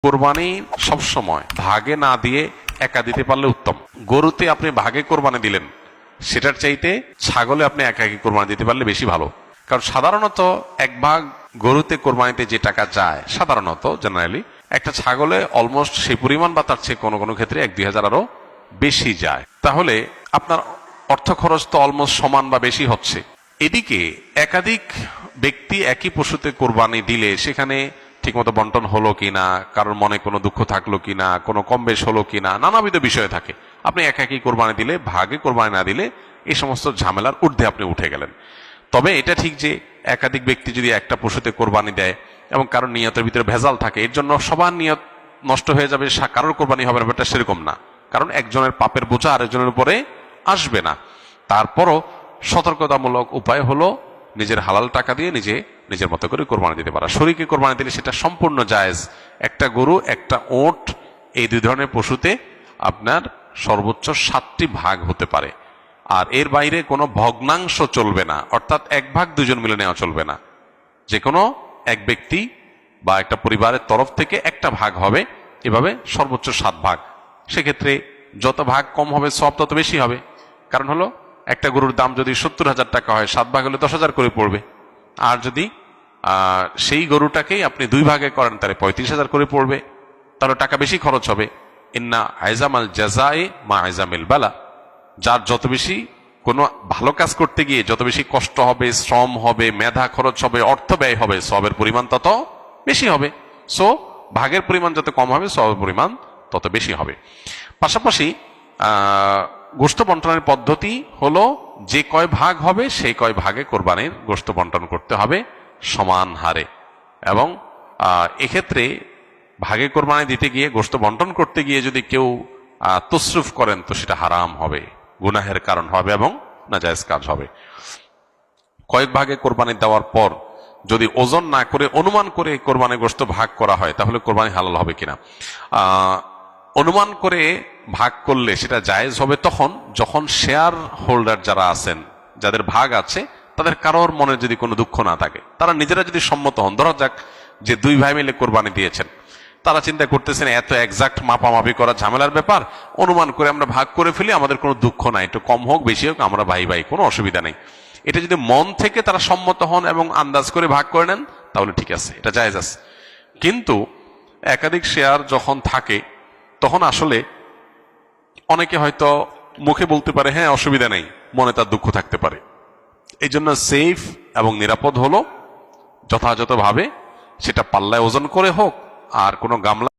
কোরবানি সবসময় ভাগে না দিয়ে একা দিতে পারলে উত্তম। গরুতে আপনি ভাগে কোরবানি দিলেন, সেটার চাইতে ছাগলে আপনি একা একি কোরবানি দিতে পারলে বেশি ভালো। কারণ সাধারণত এক ভাগ গরুতে কোরবানিতে যে টাকা যায়, সাধারণত জেনারেলি একটা ছাগলে অলমোস্ট সেই পরিমাণ বা তার চেয়ে কোনো কোনো ক্ষেত্রে 1-2 হাজার আরো বেশি যায়। তাহলে আপনার অর্থ খরচ তো অলমোস্ট সমান বা বেশি হচ্ছে। এদিকে একাধিক ব্যক্তি একই পশুতে কোরবানি দিলে সেখানে ঠিকমতো বন্টন হলো কিনা, কারোর মনে কোনো দুঃখ থাকলো কিনা, কোনো কম বেশ হলো কিনা, নানাবিধ বিষয় থাকে। আপনি একাকি কোরবানি দিলে, ভাগে কোরবানি না দিলে এই সমস্ত ঝামেলার ঊর্ধ্বে আপনি উঠে গেলেন। তবে এটা ঠিক যে একাধিক ব্যক্তি যদি একটা পশুতে কোরবানি দেয় এবং কারোর নিয়তের ভিতরে ভেজাল থাকে, এর জন্য সবার নিয়ত নষ্ট হয়ে যাবে, কারোর কোরবানি হবে না, ব্যাপারটা সেরকম না। কারণ একজনের পাপের বোঝা আরেকজনের উপরে আসবে না। তারপরও সতর্কতামূলক উপায় হলো নিজের হালাল টাকা দিয়ে নিজের মতো করে কোরবানি দিতে পারা। শরীকে কোরবানি দিলে সেটা সম্পূর্ণ জায়েজ। একটা গরু, একটা ওট, এই দুই ধরনের পশুতে আপনার সর্বোচ্চ 7টি ভাগ হতে পারে। আর এর বাইরে কোনো ভগ্নাংশ চলবে না, অর্থাৎ এক ভাগ দুজন মিলে নেওয়া চলবে না। যে কোনো এক ব্যক্তি বা একটা পরিবারের তরফ থেকে একটা ভাগ হবে, এভাবে সর্বোচ্চ 7 ভাগ। সেক্ষেত্রে যত ভাগ কম হবে সব তত বেশি হবে। কারণ হলো একটা গরুর দাম যদি 70,000 টাকা হয়, 7 ভাগ হলে 10,000 করে পড়বে। আর যদি সেই গরুটাকেই আপনি 2 ভাগে করেন তাহলে 35,000 করে পড়বে, তাহলে টাকা বেশি খরচ হবে। ইন্না আইজামাল জাযায়ে মা আইজামিল বালা। যার যত বেশি কোনো ভালো কাজ করতে গিয়ে যত বেশি কষ্ট হবে, শ্রম হবে, মেধা খরচ হবে, অর্থ ব্যয় হবে, সবের পরিমাণ তত বেশি হবে। সো ভাগের পরিমাণ যত কম হবে সবের পরিমাণ তত বেশি হবে। পাশাপাশি গোশত বন্টনের পদ্ধতি হলো যে কয় ভাগ হবে সেই কয় ভাগে কোরবানির গোশত বন্টন করতে হবে সমান হারে। এবং এক্ষেত্রে ভাগে কোরবানি দিতে গিয়ে, গোশত বন্টন করতে গিয়ে যদি কেউ তসরুফ করেন তো সেটা হারাম হবে, গুনাহের কারণ হবে এবং নাজায়েজ কাজ হবে। কয়েক ভাগে কোরবানি দেওয়ার পর যদি ওজন না করে অনুমান করে কোরবানির গোশত ভাগ করা হয় তাহলে কোরবানি হালাল হবে কিনা। অনুমান করে ভাগ করলে সেটা জায়েজ হবে তখন যখন শেয়ার হোল্ডার যারা আছেন, যাদের ভাগ আছে, তাদের কারোর মনে যদি কোনো দুঃখ না থাকে, তারা নিজেরা যদি সম্মত হন। ধরা যাক যে 2 ভাই মিলে কোরবানি দিয়েছেন, তারা চিন্তা করতেছেন এত এক্সাক্ট মাপামাপি করা ঝামেলার ব্যাপার, অনুমান করে আমরা ভাগ করে ফেলি, আমাদের কোনো দুঃখ নাই, একটু কম হোক বেশি হোক আমরা ভাই ভাই, কোনো অসুবিধা নেই। এটা যদি মন থেকে তারা সম্মত হন এবং আন্দাজ করে ভাগ করে নেন তাহলে ঠিক আছে, এটা জায়েজ আছে। কিন্তু একাধিক শেয়ার যখন থাকে তখন আসলে অনেকে হয়তো মুখে বলতে পারে হ্যাঁ অসুবিধা নেই, মনে তার দুঃখ থাকতে পারে। এই জন্য সেফ এবং নিরাপদ হলো যথাযথভাবে সেটা পাল্লায় ওজন করে হোক আর কোনো গামলা